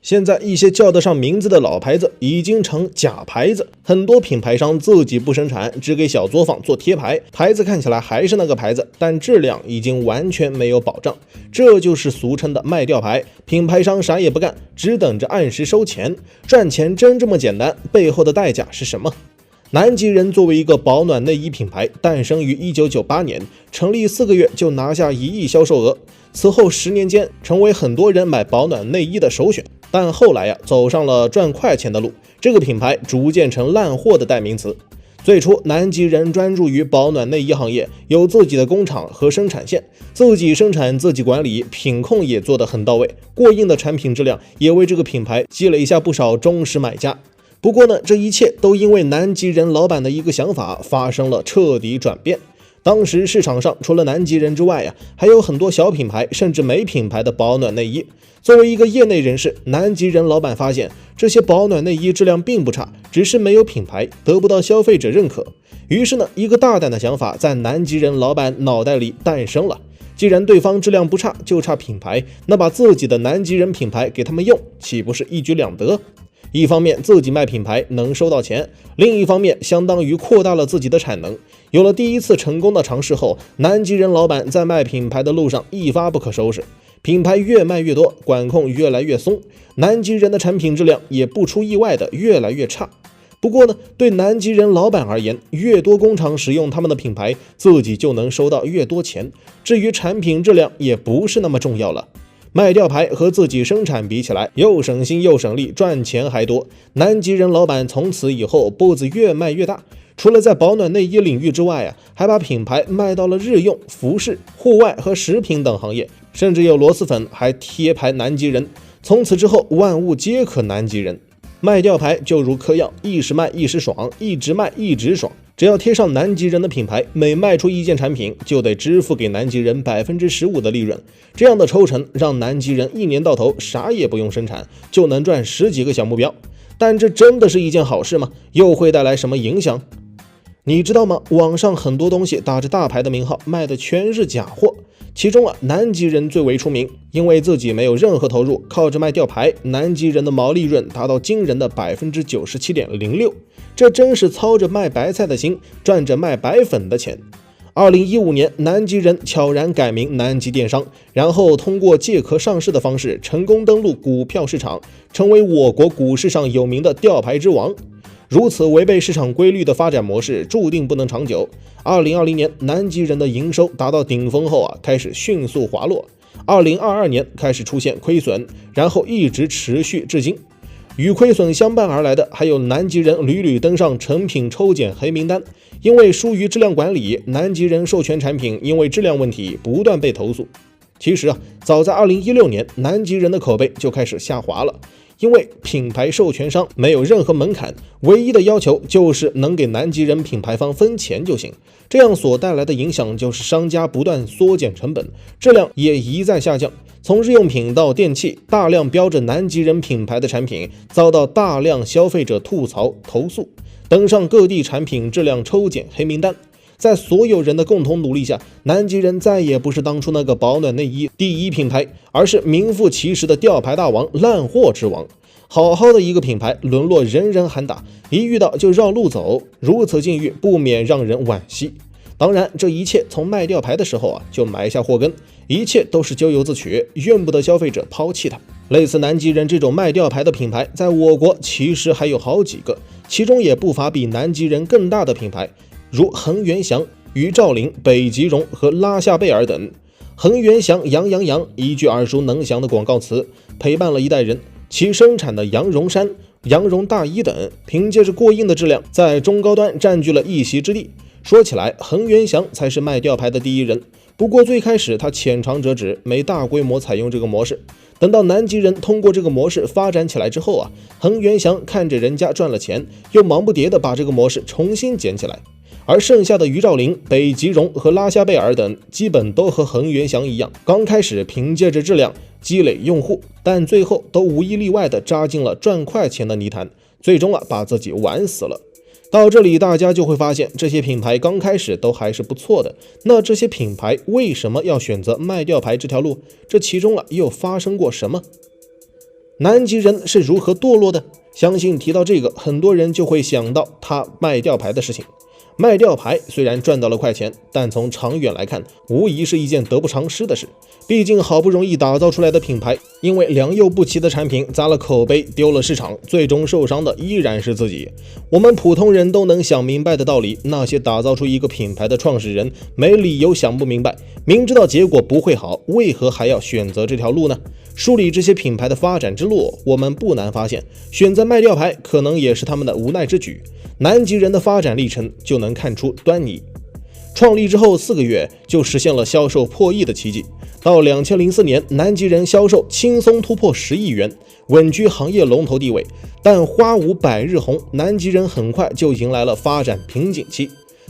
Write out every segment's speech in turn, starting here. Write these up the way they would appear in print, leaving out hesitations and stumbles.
现在一些叫得上名字的老牌子已经成假牌子，很多品牌商自己不生产，只给小作坊做贴牌，牌子看起来还是那个牌子，但质量已经完全没有保障。这就是俗称的卖吊牌，品牌商啥也不干，只等着按时收钱。赚钱真这么简单？背后的代价是什么？南极人作为一个保暖内衣品牌，诞生于1998年，成立4个月就拿下1亿销售额，此后10年间成为很多人买保暖内衣的首选。但后来走上了赚快钱的路，这个品牌逐渐成烂货的代名词。最初，南极人专注于保暖内衣行业，有自己的工厂和生产线，自己生产自己管理，品控也做得很到位，过硬的产品质量也为这个品牌积累下不少忠实买家。不过呢，这一切都因为南极人老板的一个想法发生了彻底转变。当时市场上除了南极人之外还有很多小品牌甚至没品牌的保暖内衣。作为一个业内人士，南极人老板发现这些保暖内衣质量并不差，只是没有品牌，得不到消费者认可。于是呢，一个大胆的想法在南极人老板脑袋里诞生了。既然对方质量不差，就差品牌，那把自己的南极人品牌给他们用，岂不是一举两得？一方面自己卖品牌能收到钱，另一方面相当于扩大了自己的产能。有了第一次成功的尝试后，南极人老板在卖品牌的路上一发不可收拾，品牌越卖越多，管控越来越松，南极人的产品质量也不出意外的越来越差。不过呢，对南极人老板而言，越多工厂使用他们的品牌，自己就能收到越多钱，至于产品质量也不是那么重要了。卖吊牌和自己生产比起来，又省心又省力，赚钱还多。南极人老板从此以后步子越迈越大，除了在保暖内衣领域之外还把品牌卖到了日用、服饰、户外和食品等行业，甚至有螺蛳粉还贴牌南极人。从此之后，万物皆可南极人。卖吊牌就如嗑药，一时卖一时爽，一直卖一直爽。只要贴上南极人的品牌，每卖出一件产品就得支付给南极人 15% 的利润。这样的抽成让南极人一年到头啥也不用生产，就能赚10几个小目标。但这真的是一件好事吗？又会带来什么影响？你知道吗？网上很多东西打着大牌的名号，卖的全是假货。其中南极人最为出名，因为自己没有任何投入，靠着卖吊牌，南极人的毛利润达到惊人的 97.06%， 这真是操着卖白菜的心，赚着卖白粉的钱。2015年，南极人悄然改名南极电商，然后通过借壳上市的方式成功登陆股票市场，成为我国股市上有名的吊牌之王。如此违背市场规律的发展模式，注定不能长久。2020年，南极人的营收达到顶峰后开始迅速滑落。2022年开始出现亏损，然后一直持续至今。与亏损相伴而来的还有南极人屡屡登上成品抽检黑名单，因为疏于质量管理，南极人授权产品因为质量问题不断被投诉。其实早在2016年，南极人的口碑就开始下滑了。因为品牌授权商没有任何门槛，唯一的要求就是能给南极人品牌方分钱就行。这样所带来的影响就是商家不断缩减成本，质量也一再下降。从日用品到电器，大量标着南极人品牌的产品遭到大量消费者吐槽投诉，登上各地产品质量抽检黑名单。在所有人的共同努力下，南极人再也不是当初那个保暖内衣第一品牌，而是名副其实的吊牌大王、烂货之王。好好的一个品牌沦落人人喊打，一遇到就绕路走，如此境遇不免让人惋惜。当然，这一切从卖吊牌的时候就埋下祸根，一切都是咎由自取，怨不得消费者抛弃它。类似南极人这种卖吊牌的品牌，在我国其实还有好几个，其中也不乏比南极人更大的品牌，如恒源祥、于兆麟、北极绒和拉夏贝尔等。恒源祥羊羊羊，一句耳熟能详的广告词，陪伴了一代人。其生产的羊绒衫、羊绒大衣等，凭借着过硬的质量，在中高端占据了一席之地。说起来，恒源祥才是卖吊牌的第一人。不过最开始他浅尝辄止，没大规模采用这个模式。等到南极人通过这个模式发展起来之后恒源祥看着人家赚了钱，又忙不迭地把这个模式重新捡起来。而剩下的于兆麟、北极绒和拉夏贝尔等，基本都和恒源祥一样，刚开始凭借着质量积累用户，但最后都无一例外地扎进了赚快钱的泥潭，最终把自己玩死了。到这里大家就会发现，这些品牌刚开始都还是不错的，那这些品牌为什么要选择卖吊牌这条路？这其中又发生过什么？南极人是如何堕落的？相信提到这个，很多人就会想到他卖吊牌的事情。卖吊牌虽然赚到了快钱，但从长远来看，无疑是一件得不偿失的事。毕竟好不容易打造出来的品牌，因为良莠不齐的产品砸了口碑，丢了市场，最终受伤的依然是自己。我们普通人都能想明白的道理，那些打造出一个品牌的创始人没理由想不明白。明知道结果不会好，为何还要选择这条路呢？梳理这些品牌的发展之路，我们不难发现，选择卖吊牌可能也是他们的无奈之举。南极人的发展历程就能看出端倪。创立之后4个月就实现了销售破亿的奇迹。到2004年，南极人销售轻松突破10亿元，稳居行业龙头地位。但花无百日红，南极人很快就迎来了发展瓶颈期。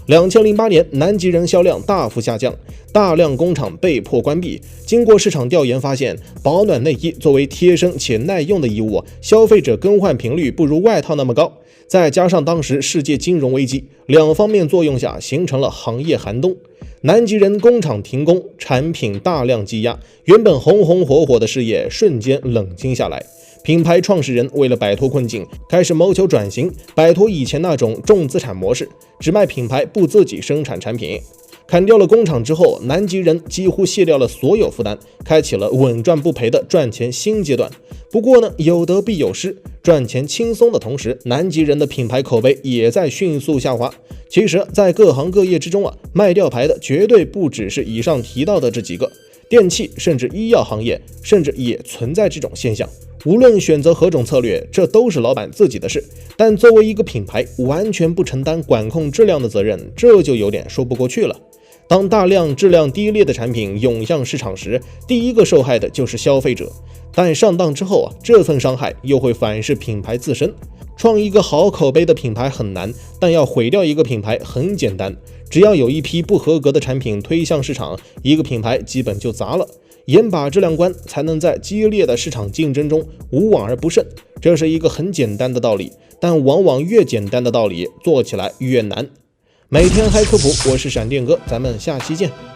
2008年，南极人销量大幅下降，大量工厂被迫关闭。经过市场调研发现，保暖内衣作为贴身且耐用的衣物，消费者更换频率不如外套那么高。再加上当时世界金融危机，两方面作用下形成了行业寒冬。南极人工厂停工，产品大量积压，原本红红火火的事业瞬间冷清下来。品牌创始人为了摆脱困境，开始谋求转型，摆脱以前那种重资产模式，只卖品牌不自己生产产品。砍掉了工厂之后，南极人几乎卸掉了所有负担，开启了稳赚不赔的赚钱新阶段。不过呢，有得必有失，赚钱轻松的同时，南极人的品牌口碑也在迅速下滑。其实，在各行各业之中卖吊牌的绝对不只是以上提到的这几个，电器甚至医药行业甚至也存在这种现象。无论选择何种策略，这都是老板自己的事。但作为一个品牌，完全不承担管控质量的责任，这就有点说不过去了。当大量质量低劣的产品涌向市场时，第一个受害的就是消费者。但上当之后这份伤害又会反噬品牌自身。创一个好口碑的品牌很难，但要毁掉一个品牌很简单。只要有一批不合格的产品推向市场，一个品牌基本就砸了。严把质量关，才能在激烈的市场竞争中无往而不胜。这是一个很简单的道理，但往往越简单的道理做起来越难。每天嗨科普，我是闪电哥，咱们下期见。